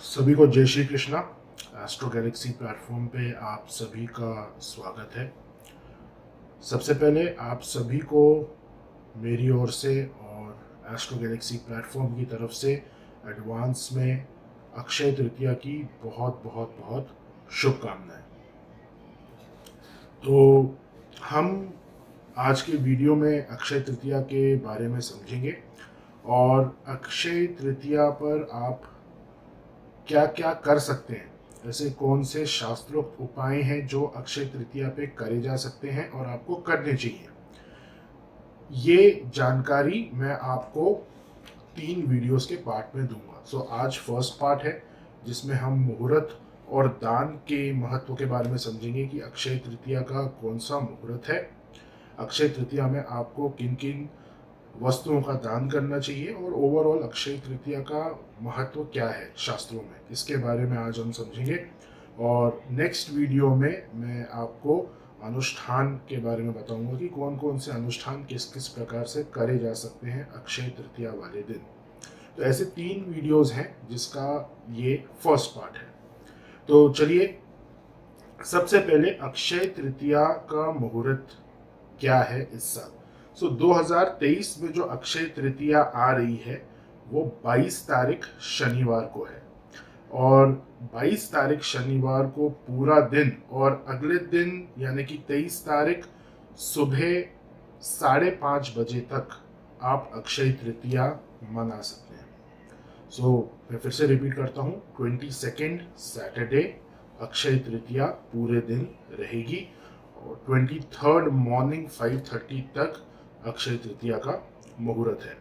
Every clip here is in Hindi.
सभी को जय Shri Krishna. Astro Galaxy platform पे आप सभी का स्वागत है। सबसे पहले आप सभी को मेरी ओर से और एस्ट्रो गैलेक्सी प्लेटफॉर्म की तरफ से एडवांस में अक्षय तृतीया की बहुत बहुत बहुत शुभकामनाएं। तो हम आज के वीडियो में अक्षय तृतीया के बारे में समझेंगे और अक्षय तृतीया पर आप क्या क्या कर सकते हैं, ऐसे कौन से शास्त्रोक्त उपाय हैं जो अक्षय तृतीया पे करे जा सकते हैं और आपको करने चाहिए। ये जानकारी मैं आपको 3 वीडियोस के पार्ट में दूंगा। आज फर्स्ट पार्ट है जिसमें हम मुहूर्त और दान के महत्व के बारे में समझेंगे कि अक्षय तृतीया का कौन सा मुहूर्त है, अक्षय तृतीया में आपको किन किन वस्तुओं का दान करना चाहिए और ओवरऑल अक्षय तृतीया का महत्व क्या है शास्त्रों में, इसके बारे में आज हम समझेंगे। और नेक्स्ट वीडियो में मैं आपको अनुष्ठान के बारे में बताऊंगा कि कौन कौन से अनुष्ठान किस किस प्रकार से करे जा सकते हैं अक्षय तृतीया वाले दिन। तो ऐसे 3 वीडियोस हैं जिसका ये फर्स्ट पार्ट है। तो चलिए, सबसे पहले अक्षय तृतीया का मुहूर्त क्या है इस साल। 2023 में जो अक्षय तृतीया आ रही है वो 22 तारीख शनिवार को है और 22 तारीख शनिवार को पूरा दिन और अगले दिन यानी कि 23 तारीख सुबह 5:30 बजे तक आप अक्षय तृतीया मना सकते हैं। मैं फिर से रिपीट करता हूँ, 22 सैटरडे अक्षय तृतीया पूरे दिन रहेगी और 23 मॉर्निंग 5:30 तक अक्षय तृतीया का मुहूर्त है।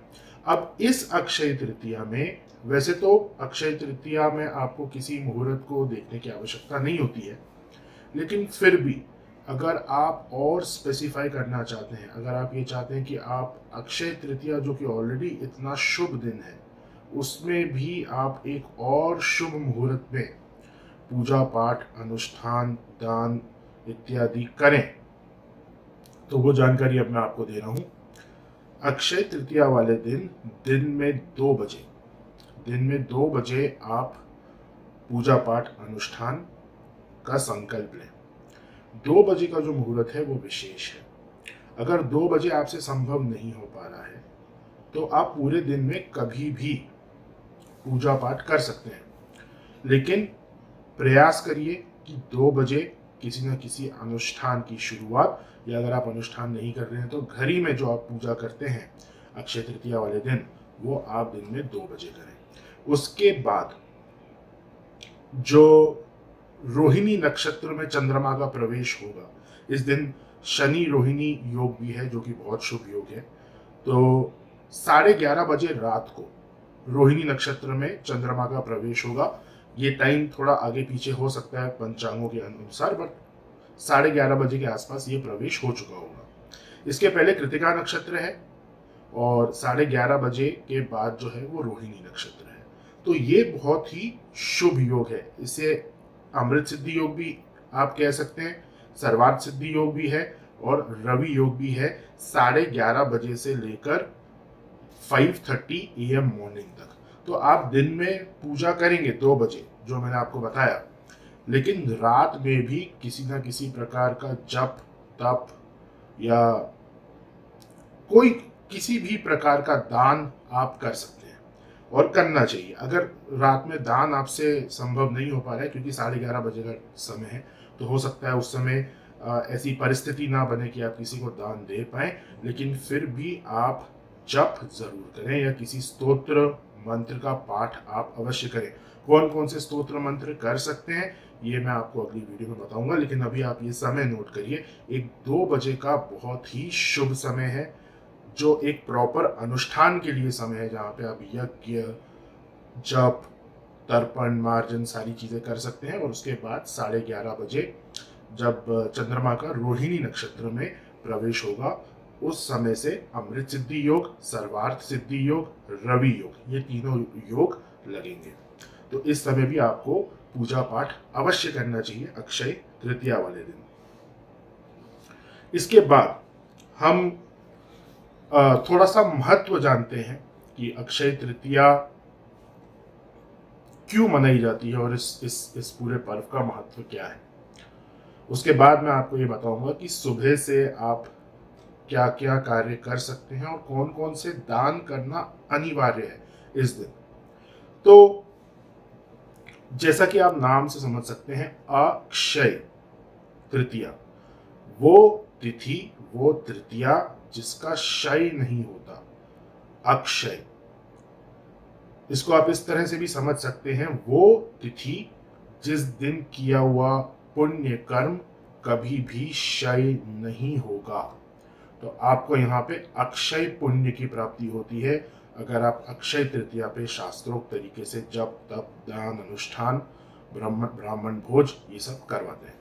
अब इस अक्षय तृतीया में, वैसे तो अक्षय तृतीया में आपको किसी मुहूर्त को देखने की आवश्यकता नहीं होती है, लेकिन फिर भी अगर आप और स्पेसिफाई करना चाहते हैं, अगर आप ये चाहते हैं कि आप अक्षय तृतीया जो कि ऑलरेडी इतना शुभ दिन है उसमें भी आप एक और शुभ मुहूर्त में पूजा पाठ, अनुष्ठान, दान इत्यादि करें, तो वो जानकारी अब मैं आपको दे रहा हूँ। अक्षय तृतीया वाले दिन में 2 बजे आप पूजा पाठ अनुष्ठान का संकल्प लें। 2 बजे का जो मुहूर्त है वो विशेष है। अगर 2 बजे आपसे संभव नहीं हो पा रहा है तो आप पूरे दिन में कभी भी पूजा पाठ कर सकते हैं, लेकिन प्रयास करिए कि 2 बजे किसी न किसी अनुष्ठान की शुरुआत, या अगर आप अनुष्ठान नहीं कर रहे हैं तो घर ही में जो आप पूजा करते हैं अक्षय तृतीया वाले दिन, वो आप दिन में 2 बजे करें। उसके बाद जो रोहिणी नक्षत्र में चंद्रमा का प्रवेश होगा, इस दिन शनि रोहिणी योग भी है जो कि बहुत शुभ योग है। तो 11:30 बजे रात को रोहिणी नक्षत्र में चंद्रमा का प्रवेश होगा। ये टाइम थोड़ा आगे पीछे हो सकता है पंचांगों के अनुसार, बट 11:30 बजे के आसपास ये प्रवेश हो चुका होगा। इसके पहले कृतिका नक्षत्र है और 11:30 बजे के बाद जो है वो रोहिणी नक्षत्र है। तो ये बहुत ही शुभ योग है। इसे अमृत सिद्धि योग भी आप कह सकते हैं, सर्वार्थ सिद्धि योग भी है और रवि योग भी है। 11:30 बजे से लेकर 5:30 AM मॉर्निंग तक। तो आप दिन में पूजा करेंगे 2 बजे जो मैंने आपको बताया, लेकिन रात में भी किसी ना किसी प्रकार का जप तप या कोई किसी भी प्रकार का दान आप कर सकते हैं और करना चाहिए। अगर रात में दान आपसे संभव नहीं हो पा रहा है, क्योंकि 11:30 बजे का समय है, तो हो सकता है उस समय ऐसी परिस्थिति ना बने कि आप किसी को दान दे पाए, लेकिन फिर भी आप जप जरूर करें या किसी स्तोत्र मंत्र का पाठ आप अवश्य करें। कौन कौन से स्तोत्र मंत्र कर सकते हैं ये मैं आपको अगली वीडियो में बताऊंगा, लेकिन अभी आप ये समय नोट करिए। 2 बजे का बहुत ही शुभ समय है, जो एक प्रॉपर अनुष्ठान के लिए समय है, जहाँ पे आप यज्ञ, जप, तर्पण, मार्जन सारी चीजें कर सकते हैं। और उसके बाद 11:30 बजे जब चंद्रमा का रोहिणी नक्षत्र में प्रवेश होगा, उस समय से अमृत सिद्धि योग, सर्वार्थ सिद्धि योग, रवि योग, ये तीनों योग लगेंगे। तो इस समय भी आपको पूजा पाठ अवश्य करना चाहिए अक्षय तृतीया वाले दिन। इसके बाद हम थोड़ा सा महत्व जानते हैं कि अक्षय तृतीया क्यों मनाई जाती है और इस पूरे पर्व का महत्व क्या है। उसके बाद मैं आपको ये बताऊंगा कि सुबह से आप क्या क्या कार्य कर सकते हैं और कौन कौन से दान करना अनिवार्य है इस दिन। तो जैसा कि आप नाम से समझ सकते हैं, अक्षय तृतीया, वो तिथि, वो तृतीया जिसका क्षय नहीं होता, अक्षय। इसको आप इस तरह से भी समझ सकते हैं, वो तिथि जिस दिन किया हुआ पुण्य कर्म कभी भी क्षय नहीं होगा। तो आपको यहाँ पे अक्षय पुण्य की प्राप्ति होती है अगर आप अक्षय तृतीया पे शास्त्रोक्त तरीके से जप तप दान अनुष्ठान ब्राह्मण भोज ये सब करवाते हैं।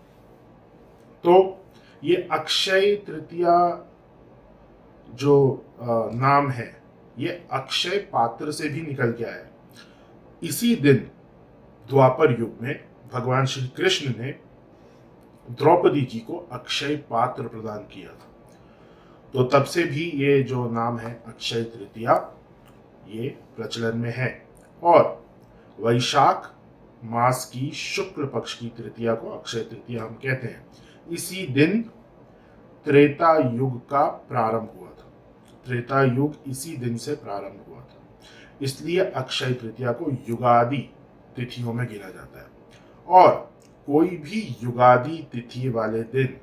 तो ये अक्षय तृतीया जो नाम है, ये अक्षय पात्र से भी निकल के आया है। इसी दिन द्वापर युग में भगवान श्री कृष्ण ने द्रौपदी जी को अक्षय पात्र प्रदान किया था। तो तब से भी ये जो नाम है अक्षय तृतीया, ये प्रचलन में है। और वैशाख मास की शुक्ल पक्ष की तृतीया को अक्षय तृतीया हम कहते हैं। इसी दिन त्रेता युग का प्रारंभ हुआ था। त्रेता युग इसी दिन से प्रारंभ हुआ था, इसलिए अक्षय तृतीया को युगादि तिथियों में गिना जाता है। और कोई भी युगादि तिथि वाले दिन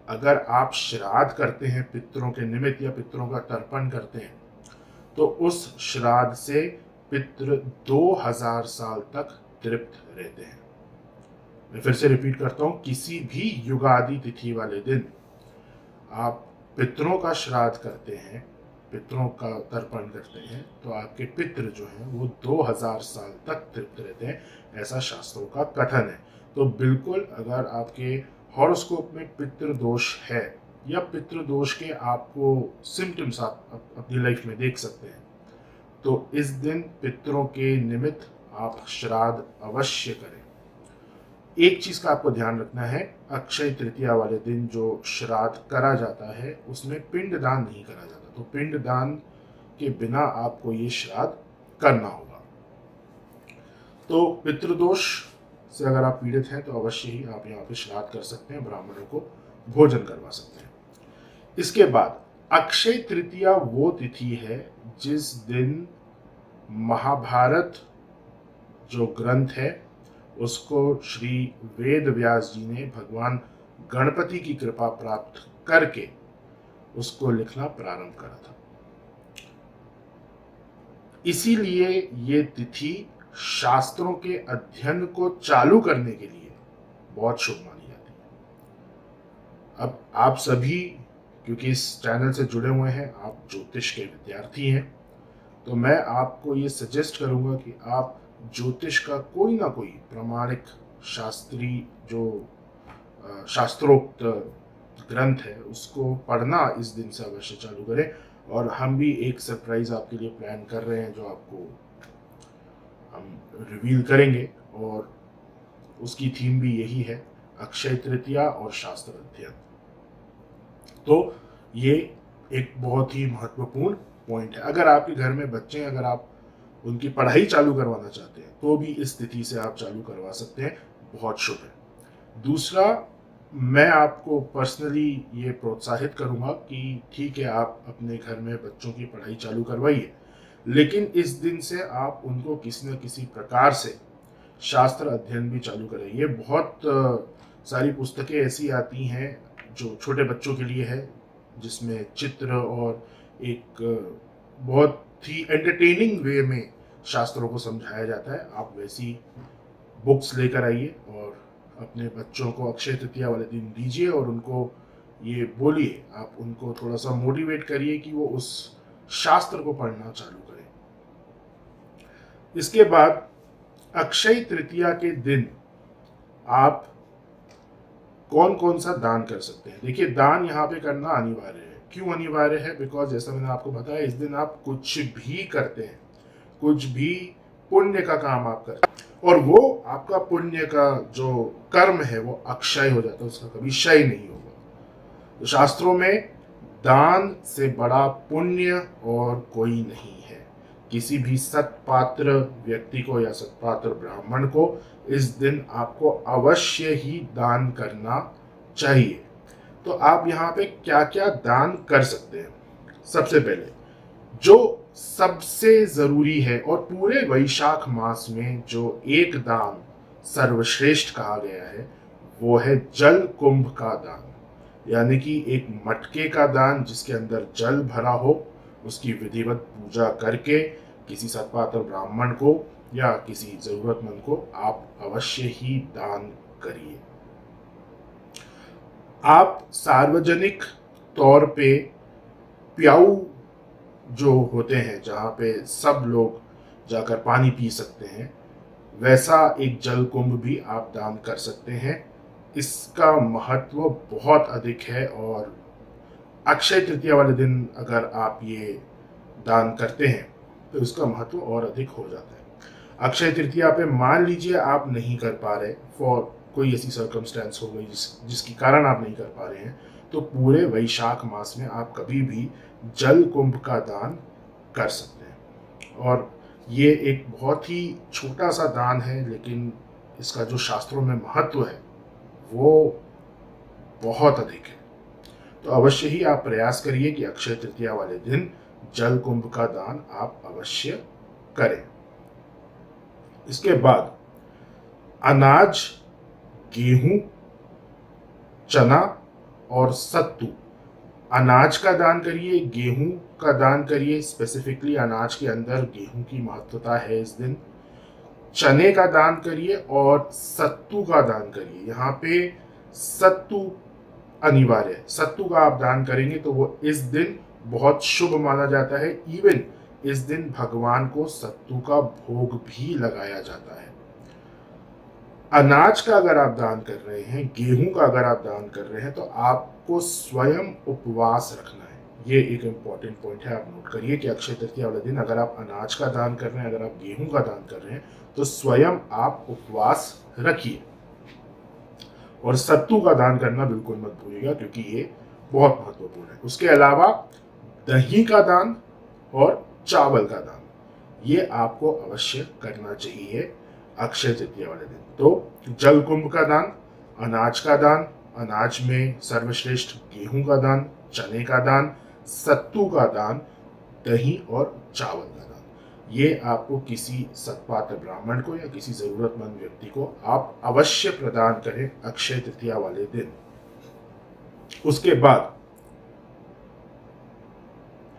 अगर आप श्राद्ध करते हैं पितरों के निमित्त या पितरों का तर्पण करते हैं, तो उस श्राद्ध से पितृ 2000 साल तक तृप्त रहते हैं। मैं फिर से रिपीट करता हूं, किसी भी युगादि तिथि वाले दिन आप पितरों का श्राद्ध करते हैं, पितरों का तर्पण करते हैं, तो आपके पितृ जो हैं वो 2000 साल तक तृप्त रहते हैं, ऐसा शास्त्रों का कथन है। तो बिल्कुल अगर आपके हॉरोस्कोप में पितृ दोष है या पितृ दोष के आपको सिम्टम्स आप अपनी लाइफ में देख सकते हैं, तो इस दिन पितरों के निमित्त आप श्राद्ध अवश्य करें। एक चीज का आपको ध्यान रखना है, अक्षय तृतीया वाले दिन जो श्राद्ध करा जाता है उसमें पिंड दान नहीं करा जाता। तो पिंड दान के बिना आपको ये श्राद्ध करना होगा। तो पितृदोष से अगर आप पीड़ित हैं तो अवश्य ही आप यहाँ पे श्राद्ध कर सकते हैं, ब्राह्मणों को भोजन करवा सकते हैं। इसके बाद अक्षय तृतीया वो तिथि है जिस दिन महाभारत जो ग्रंथ है उसको श्री वेद व्यास जी ने भगवान गणपति की कृपा प्राप्त करके उसको लिखना प्रारंभ करा था। इसीलिए ये तिथि शास्त्रों के अध्ययन को चालू करने के लिए बहुत शुभ मानी जाती है। अब आप सभी क्योंकि इस चैनल से जुड़े हुए हैं, आप ज्योतिष के विद्यार्थी हैं, तो मैं आपको ये सजेस्ट करूंगा कि आप ज्योतिष का कोई ना कोई प्रमाणिक शास्त्रीय जो शास्त्रोक्त ग्रंथ है उसको पढ़ना इस दिन से अवश्य चालू करें। और हम भी एक सरप्राइज आपके लिए प्लान कर रहे हैं जो आपको हम रिवील करेंगे, और उसकी थीम भी यही है, अक्षय तृतीया और शास्त्र अध्ययन। तो ये एक बहुत ही महत्वपूर्ण पॉइंट है। अगर आपके घर में बच्चे हैं, अगर आप उनकी पढ़ाई चालू करवाना चाहते हैं तो भी इस तिथि से आप चालू करवा सकते हैं, बहुत शुभ है। दूसरा, मैं आपको पर्सनली ये प्रोत्साहित करूंगा कि ठीक है आप अपने घर में बच्चों की पढ़ाई चालू करवाइए, लेकिन इस दिन से आप उनको किसी न किसी प्रकार से शास्त्र अध्ययन भी चालू करें। ये बहुत सारी पुस्तकें ऐसी आती हैं जो छोटे बच्चों के लिए है, जिसमें चित्र और एक बहुत ही एंटरटेनिंग वे में शास्त्रों को समझाया जाता है। आप वैसी बुक्स लेकर आइए और अपने बच्चों को अक्षय तृतीया वाले दिन दीजिए और उनको ये बोलिए, आप उनको थोड़ा सा मोटिवेट करिए कि वो उस शास्त्र को पढ़ना चालू करें। इसके बाद अक्षय तृतीया के दिन आप कौन कौन सा दान कर सकते हैं। देखिए, दान यहाँ पे करना अनिवार्य है। क्यों अनिवार्य है? बिकॉज जैसा मैंने आपको बताया, इस दिन आप कुछ भी करते हैं, कुछ भी पुण्य का काम आप करते हैं और वो आपका पुण्य का जो कर्म है वो अक्षय हो जाता है, उसका कभी क्षय नहीं होगा। तो शास्त्रों में दान से बड़ा पुण्य और कोई नहीं है। किसी भी सत्पात्र व्यक्ति को या सत्पात्र ब्राह्मण को इस दिन आपको अवश्य ही दान करना चाहिए। तो आप यहाँ पे क्या क्या दान कर सकते हैं? सबसे पहले जो सबसे जरूरी है और पूरे वैशाख मास में जो एक दान सर्वश्रेष्ठ कहा गया है वो है जल कुंभ का दान, यानी कि एक मटके का दान जिसके अंदर जल भरा हो, उसकी विधिवत पूजा करके किसी सत्पात्र ब्राह्मण को या किसी जरूरतमंद को आप अवश्य ही दान करिए। आप सार्वजनिक तौर पे प्याऊ जो होते हैं जहाँ पे सब लोग जाकर पानी पी सकते हैं, वैसा एक जल कुंभ भी आप दान कर सकते हैं। इसका महत्व बहुत अधिक है और अक्षय तृतीया वाले दिन अगर आप ये दान करते हैं तो इसका महत्व और अधिक हो जाता है। अक्षय तृतीया पे मान लीजिए आप नहीं कर पा रहे, फॉर कोई ऐसी सर्कमस्टेंस हो गई जिसके कारण आप नहीं कर पा रहे हैं, तो पूरे वैशाख मास में आप कभी भी जल कुंभ का दान कर सकते हैं। और ये एक बहुत ही छोटा सा दान है, लेकिन इसका जो शास्त्रों में महत्व है वो बहुत अधिक है। तो अवश्य ही आप प्रयास करिए कि अक्षय तृतीया वाले दिन जल कुंभ का दान आप अवश्य करें। इसके बाद अनाज, गेहूं, चना और सत्तू, अनाज का दान करिए, गेहूं का दान करिए, स्पेसिफिकली अनाज के अंदर गेहूं की महत्वता है इस दिन। चने का दान करिए और सत्तू का दान करिए। यहाँ पे सत्तू अनिवार्य है, सत्तू का आप दान करेंगे तो वो इस दिन बहुत शुभ माना जाता है। इवन इस दिन भगवान को सत्तू का भोग भी लगाया जाता है। अनाज का अगर आप दान कर रहे हैं, गेहूं का अगर आप दान कर रहे हैं, तो आपको स्वयं उपवास रखना है। ये एक इम्पॉर्टेंट पॉइंट है, आप नोट करिए कि अक्षय तृतीया वाले दिन अगर आप अनाज का दान कर रहे हैं, अगर आप गेहूं का दान कर रहे हैं, तो स्वयं आप उपवास रखिए। और सत्तू का दान करना बिल्कुल मत भूलिएगा क्योंकि ये बहुत महत्वपूर्ण है। उसके अलावा दही का दान और चावल का दान, ये आपको अवश्य करना चाहिए अक्षय तृतीया वाले दिन। तो जल कुंभ का दान, अनाज का दान, अनाज में सर्वश्रेष्ठ गेहूं का दान, चने का दान, सत्तू का दान, दही और चावल का दान, ये आपको किसी सत्पात्र ब्राह्मण को या किसी जरूरतमंद व्यक्ति को आप अवश्य प्रदान करें अक्षय तृतीया वाले दिन। उसके बाद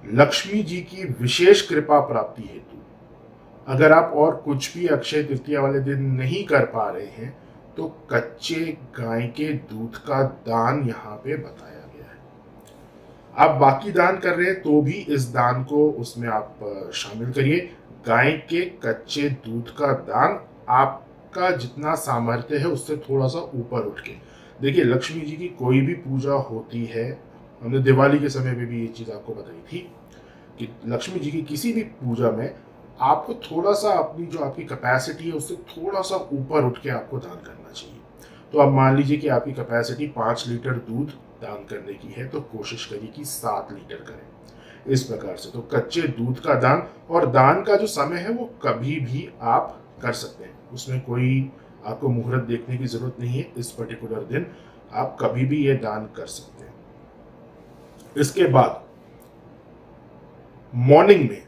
लक्ष्मी जी की विशेष कृपा प्राप्ति हेतु अगर आप और कुछ भी अक्षय तृतीया वाले दिन नहीं कर पा रहे हैं तो कच्चे गाय के दूध का दान यहाँ पे बताया गया है। आप बाकी दान कर रहे हैं तो भी इस दान को उसमें आप शामिल करिए। गाय के कच्चे दूध का दान आपका जितना सामर्थ्य है उससे थोड़ा सा ऊपर उठ के। देखिए, लक्ष्मी जी की कोई भी पूजा होती है, हमने दिवाली के समय में भी ये चीज़ आपको बताई थी कि लक्ष्मी जी की किसी भी पूजा में आपको थोड़ा सा अपनी जो आपकी कैपेसिटी है उससे थोड़ा सा ऊपर उठ के आपको दान करना चाहिए। तो अब मान लीजिए कि आपकी कैपेसिटी 5 लीटर दूध दान करने की है, तो कोशिश करिए कि 7 लीटर करें। इस प्रकार से तो कच्चे दूध का दान, और दान का जो समय है वो कभी भी आप कर सकते हैं, उसमें कोई आपको मुहूर्त देखने की जरूरत नहीं है। इस पर्टिकुलर दिन आप कभी भी ये दान कर सकते हैं। इसके बाद मॉर्निंग में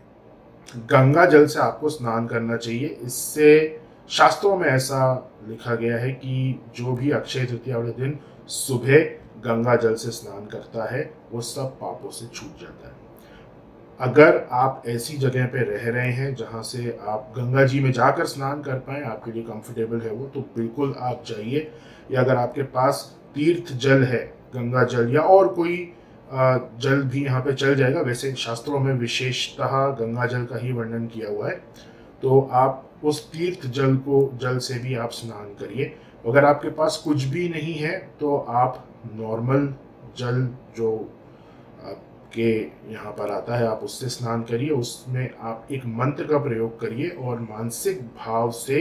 गंगा जल से आपको स्नान करना चाहिए। इससे शास्त्रों में ऐसा लिखा गया है कि जो भी अक्षय तृतीया वाले दिन सुबह गंगा जल से स्नान करता है वो सब पापों से छूट जाता है। अगर आप ऐसी जगह पे रह रहे हैं जहां से आप गंगा जी में जाकर स्नान कर पाए, आपके लिए कंफर्टेबल है वो, तो बिल्कुल आप जाइए। या अगर आपके पास तीर्थ जल है, गंगा जल या और कोई जल भी यहाँ पे चल जाएगा। वैसे शास्त्रों में विशेषतः गंगा जल का ही वर्णन किया हुआ है, तो आप उस तीर्थ जल से भी आप स्नान करिए। अगर आपके पास कुछ भी नहीं है तो आप नॉर्मल जल जो आपके यहाँ पर आता है आप उससे स्नान करिए। उसमें आप एक मंत्र का प्रयोग करिए और मानसिक भाव से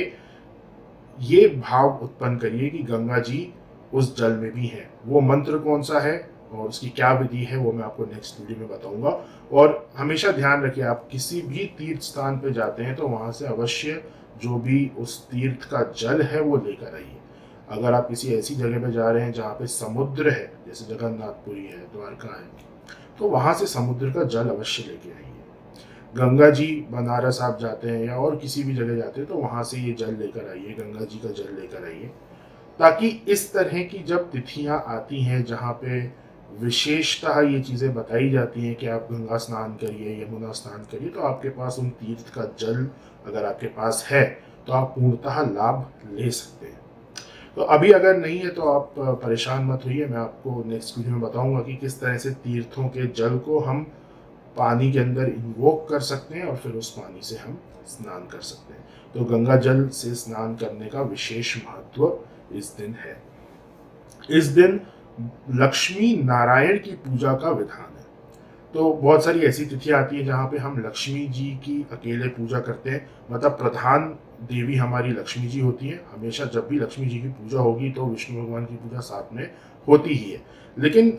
ये भाव उत्पन्न करिए कि गंगा जी उस जल में भी है। वो मंत्र कौन सा है और उसकी क्या विधि है वो मैं आपको नेक्स्ट वीडियो में बताऊंगा। और हमेशा ध्यान रखिए, आप किसी भी तीर्थ स्थान पे जाते हैं तो वहाँ से अवश्य जो भी उस तीर्थ का जल है वो लेकर आइए। अगर आप किसी ऐसी जगह पे जा रहे हैं जहाँ पे समुद्र है, जैसे जगन्नाथपुरी है, द्वारका है, तो वहाँ से समुद्र का जल अवश्य लेके आइए। गंगा जी, बनारस आप जाते हैं या और किसी भी जगह जाते हैं तो वहाँ से ये जल लेकर आइए, गंगा जी का जल लेकर आइए, ताकि इस तरह की जब तिथियां आती हैं जहाँ पे विशेषतः ये चीज़ें बताई जाती हैं कि आप गंगा स्नान करिए, यमुना स्नान करिए, तो आपके पास उन तीर्थ का जल अगर आपके पास है तो आप पूर्णतः लाभ ले सकते हैं। तो अभी अगर नहीं है तो आप परेशान मत होइए, मैं आपको नेक्स्ट वीडियो में बताऊंगा कि किस तरह से तीर्थों के जल को हम पानी के अंदर इन्वोक कर सकते हैं और फिर उस पानी से हम स्नान कर सकते हैं। तो गंगा जल से स्नान करने का विशेष महत्व इस दिन है। इस दिन लक्ष्मी नारायण की पूजा का विधान है। तो बहुत सारी ऐसी तिथियां आती हैं जहाँ पे हम लक्ष्मी जी की अकेले पूजा करते हैं, मतलब प्रधान देवी हमारी लक्ष्मी जी होती है। हमेशा जब भी लक्ष्मी जी की पूजा होगी तो विष्णु भगवान की पूजा साथ में होती ही है, लेकिन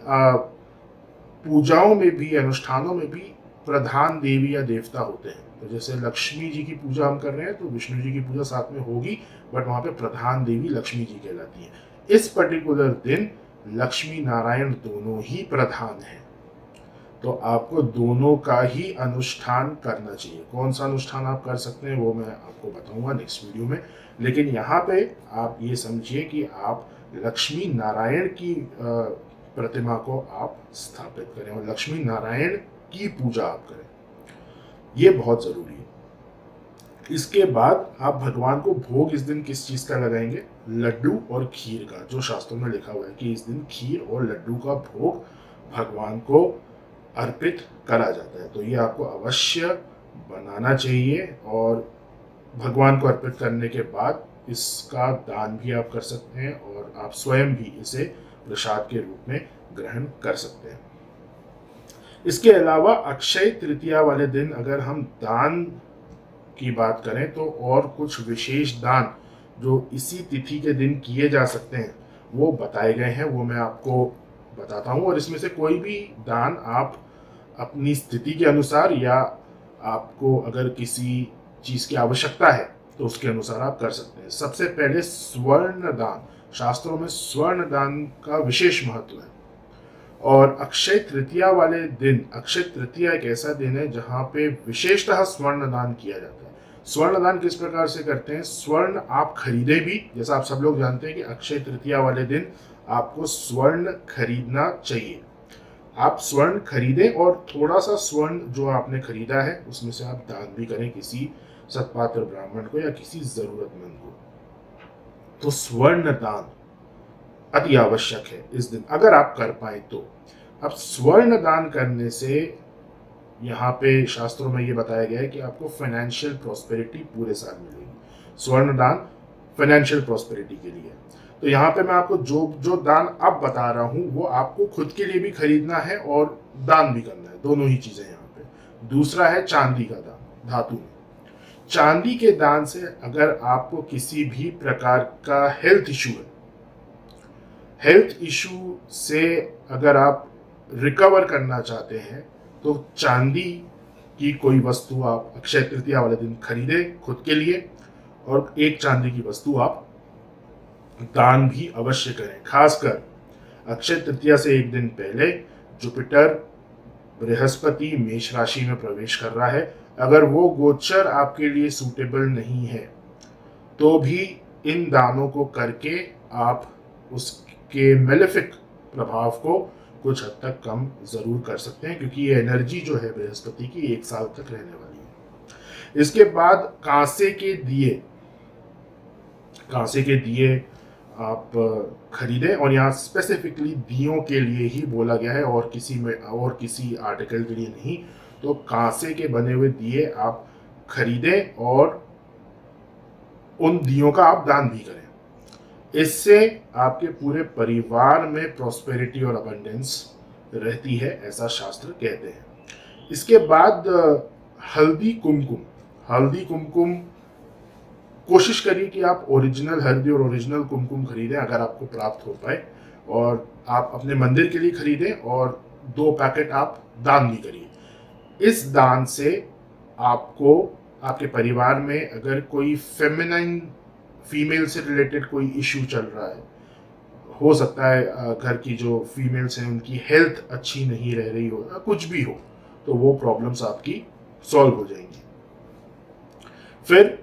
पूजाओं में भी, अनुष्ठानों में भी प्रधान देवी या देवता होते हैं। तो जैसे लक्ष्मी जी की पूजा हम कर रहे हैं तो विष्णु जी की पूजा साथ में होगी, बट वहाँ पे प्रधान देवी लक्ष्मी जी कहलाती है। इस पर्टिकुलर दिन लक्ष्मी नारायण दोनों ही प्रधान हैं, तो आपको दोनों का ही अनुष्ठान करना चाहिए। कौन सा अनुष्ठान आप कर सकते हैं वो मैं आपको बताऊंगा नेक्स्ट वीडियो में, लेकिन यहाँ पे आप ये समझिए कि आप लक्ष्मी नारायण की प्रतिमा को आप स्थापित करें और लक्ष्मी नारायण की पूजा आप करें, ये बहुत जरूरी है। इसके बाद आप भगवान को भोग इस दिन किस चीज का लगाएंगे? लड्डू और खीर का, जो शास्त्रों में लिखा हुआ है कि इस दिन खीर और लड्डू का भोग भगवान को अर्पित करा जाता है। तो ये आपको अवश्य बनाना चाहिए और भगवान को अर्पित करने के बाद इसका दान भी आप कर सकते हैं और आप स्वयं भी इसे प्रसाद के रूप में ग्रहण कर सकते हैं। इसके अलावा अक्षय तृतीया वाले दिन अगर हम दान की बात करें तो और कुछ विशेष दान जो इसी तिथि के दिन किए जा सकते हैं वो बताए गए हैं, वो मैं आपको बताता हूँ। और इसमें से कोई भी दान आप अपनी स्थिति के अनुसार या आपको अगर किसी चीज़ की आवश्यकता है तो उसके अनुसार आप कर सकते हैं। सबसे पहले स्वर्ण दान, शास्त्रों में स्वर्ण दान का विशेष महत्व है। और अक्षय तृतीया वाले दिन, अक्षय तृतीया एक ऐसा दिन है जहाँ पे विशेषतः स्वर्ण दान किया जाता है। स्वर्ण दान किस प्रकार से करते हैं? स्वर्ण आप खरीदे भी, जैसा आप सब लोग जानते हैं कि अक्षय तृतीया वाले दिन आपको स्वर्ण खरीदना चाहिए। आप स्वर्ण खरीदें और थोड़ा सा स्वर्ण जो आपने खरीदा है उसमें से आप दान भी करें किसी सत्पात्र ब्राह्मण को या किसी जरूरतमंद को। तो स्वर्ण दान अति आवश्यक है इस दिन, अगर आप कर पाए तो। अब स्वर्ण दान करने से यहाँ पे शास्त्रों में ये बताया गया है कि आपको फाइनेंशियल प्रॉस्पेरिटी पूरे साल मिलेगी। स्वर्ण दान फाइनेंशियल प्रॉस्पेरिटी के लिए। तो यहाँ पे मैं आपको जो जो दान अब बता रहा हूँ वो आपको खुद के लिए भी खरीदना है और दान भी करना है, दोनों ही चीजें यहाँ पे। दूसरा है चांदी का दान, धातु में। चांदी के दान से अगर आपको किसी भी प्रकार का हेल्थ इशू है, हेल्थ इशू से अगर आप रिकवर करना चाहते हैं तो चांदी की कोई वस्तु आप अक्षय तृतीया वाले दिन खरीदें खुद के लिए, और एक चांदी की वस्तु आप दान भी अवश्य करें। खासकर अक्षय तृतीया से एक दिन पहले जुपिटर बृहस्पति मेष राशि में प्रवेश कर रहा है। अगर वो गोचर आपके लिए सूटेबल नहीं है तो भी इन दानों को करके आप उसके मेलेफिक प्रभाव को कुछ हद तक कम जरूर कर सकते हैं, क्योंकि ये एनर्जी जो है बृहस्पति की 1 साल तक रहने वाली है। इसके बाद कांसे के दिए आप खरीदें, और यहाँ स्पेसिफिकली दियों के लिए ही बोला गया है और किसी आर्टिकल के लिए नहीं। तो कांसे के बने हुए दिए आप खरीदें और उन दियों का आप दान भी करें। इससे आपके पूरे परिवार में प्रॉस्पेरिटी और अबंडेंस रहती है, ऐसा शास्त्र कहते हैं। इसके बाद हल्दी कुमकुम कोशिश करिए कि आप ओरिजिनल हल्दी और ओरिजिनल कुमकुम खरीदें अगर आपको प्राप्त हो पाए। और आप अपने मंदिर के लिए खरीदें और 2 पैकेट आप दान भी करिए। इस दान से आपको आपके परिवार में अगर कोई फीमेल से रिलेटेड कोई इश्यू चल रहा है, हो सकता है घर की जो फीमेल्स हैं उनकी हेल्थ अच्छी नहीं रह रही हो या कुछ भी हो, तो वो प्रॉब्लम्स आपकी सॉल्व हो जाएंगी। फिर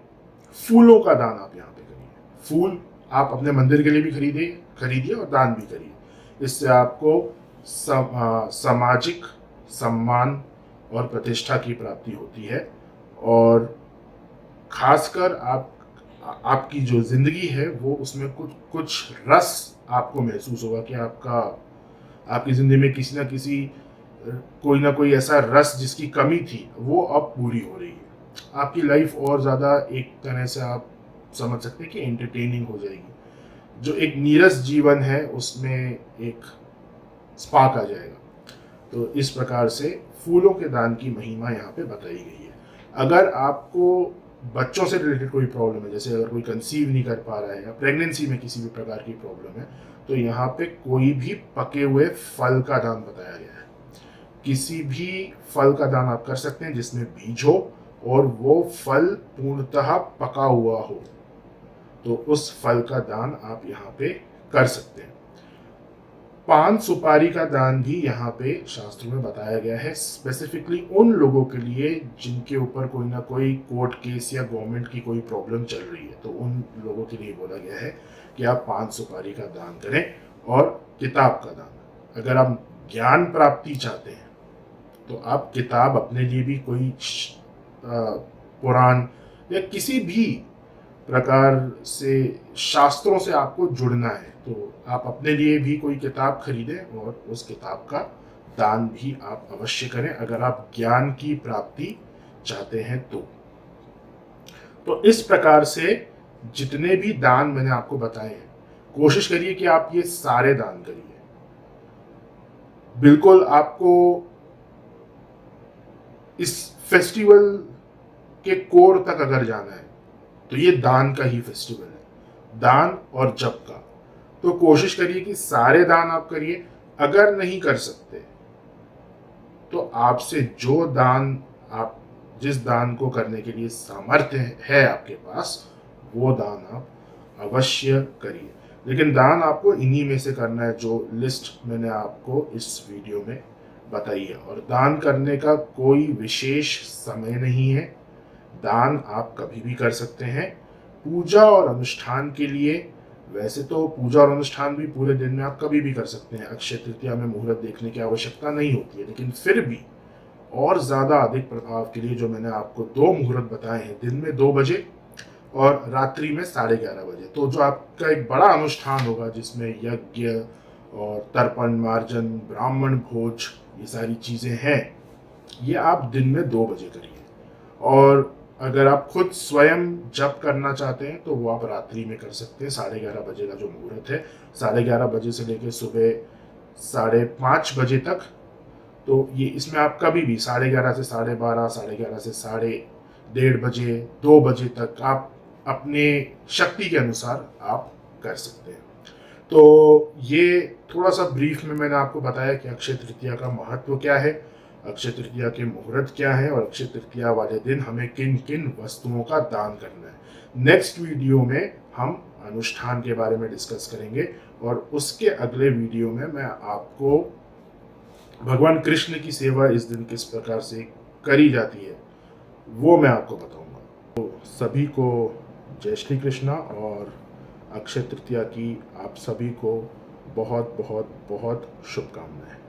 फूलों का दान आप यहाँ पे करिए। फूल आप अपने मंदिर के लिए भी खरीदिए और दान भी करिए। इससे आपको सामाजिक सम्मान और प्रतिष्ठा की प्राप्ति होती है, और खासकर आपकी जो जिंदगी है वो उसमें कुछ रस आपको महसूस होगा कि आपकी जिंदगी में किसी ना किसी कोई ना कोई ऐसा रस जिसकी कमी थी वो अब पूरी हो रही है। आपकी लाइफ और ज़्यादा एक तरह से आप समझ सकते हैं कि एंटरटेनिंग हो जाएगी। जो एक नीरस जीवन है उसमें एक स्पार्क आ जाएगा। तो इस प्रकार से फूलों के दान की महिमा यहाँ पे बताई गई है। अगर आपको बच्चों से रिलेटेड कोई प्रॉब्लम है, जैसे अगर कोई कंसीव नहीं कर पा रहा है या प्रेगनेंसी में किसी भी प्रकार की प्रॉब्लम है, तो यहाँ पे कोई भी पके हुए फल का दान बताया गया है। किसी भी फल का दान आप कर सकते हैं जिसमें बीज हो और वो फल पूर्णतः पका हुआ हो, तो उस फल का दान आप यहाँ पे कर सकते हैं। पान सुपारी का दान भी यहाँ पे शास्त्रों में बताया गया है, स्पेसिफिकली उन लोगों के लिए जिनके ऊपर कोई ना कोई कोर्ट केस या गवर्नमेंट की कोई प्रॉब्लम चल रही है। तो उन लोगों के लिए बोला गया है कि आप पान सुपारी का दान करें। और किताब का दान, अगर आप ज्ञान प्राप्ति चाहते हैं तो आप किताब अपने लिए भी कोई पुराण या किसी भी प्रकार से शास्त्रों से आपको जुड़ना है तो आप अपने लिए भी कोई किताब खरीदें और उस किताब का दान भी आप अवश्य करें, अगर आप ज्ञान की प्राप्ति चाहते हैं तो इस प्रकार से जितने भी दान मैंने आपको बताए हैं, कोशिश करिए कि आप ये सारे दान करिए। बिल्कुल आपको इस फेस्टिवल के कोर तक अगर जाना है तो ये दान का ही फेस्टिवल है, दान और जप का। तो कोशिश करिए कि सारे दान आप करिए। अगर नहीं कर सकते तो आपसे जो दान आप जिस दान को करने के लिए सामर्थ्य है आपके पास, वो दान आप अवश्य करिए। लेकिन दान आपको इन्हीं में से करना है जो लिस्ट मैंने आपको इस वीडियो में बताई है। और दान करने का कोई विशेष समय नहीं है, दान आप कभी भी कर सकते हैं। पूजा और अनुष्ठान के लिए वैसे तो पूजा और अनुष्ठान भी पूरे दिन में आप कभी भी कर सकते हैं, अक्षय तृतीया में मुहूर्त देखने की आवश्यकता नहीं होती है। लेकिन फिर भी और ज़्यादा अधिक प्रभाव के लिए जो मैंने आपको 2 मुहूर्त बताए हैं, दिन में 2 बजे और रात्रि में 11:30 बजे, तो जो आपका एक बड़ा अनुष्ठान होगा जिसमें यज्ञ और तर्पण मार्जन ब्राह्मण भोज ये सारी चीज़ें हैं, ये आप दिन में 2 बजे करिए। और अगर आप खुद स्वयं जप करना चाहते हैं तो वो आप रात्रि में कर सकते हैं। 11:30 बजे का जो मुहूर्त है, 11:30 बजे से लेकर सुबह 5:30 बजे तक, तो ये इसमें आप कभी भी 11:30 से 12:30, 11:30 से 1:30 बजे, 2 बजे तक आप अपने शक्ति के अनुसार आप कर सकते हैं। तो ये थोड़ा सा ब्रीफ में मैंने आपको बताया कि अक्षय तृतीया का महत्व क्या है, अक्षय तृतीया के मुहूर्त क्या है और अक्षय तृतीया वाले दिन हमें किन किन वस्तुओं का दान करना है। नेक्स्ट वीडियो में हम अनुष्ठान के बारे में डिस्कस करेंगे और उसके अगले वीडियो में मैं आपको भगवान कृष्ण की सेवा इस दिन किस प्रकार से करी जाती है वो मैं आपको बताऊंगा। तो सभी को जय श्री कृष्णा और अक्षय तृतीया की आप सभी को बहुत बहुत बहुत शुभकामनाएं।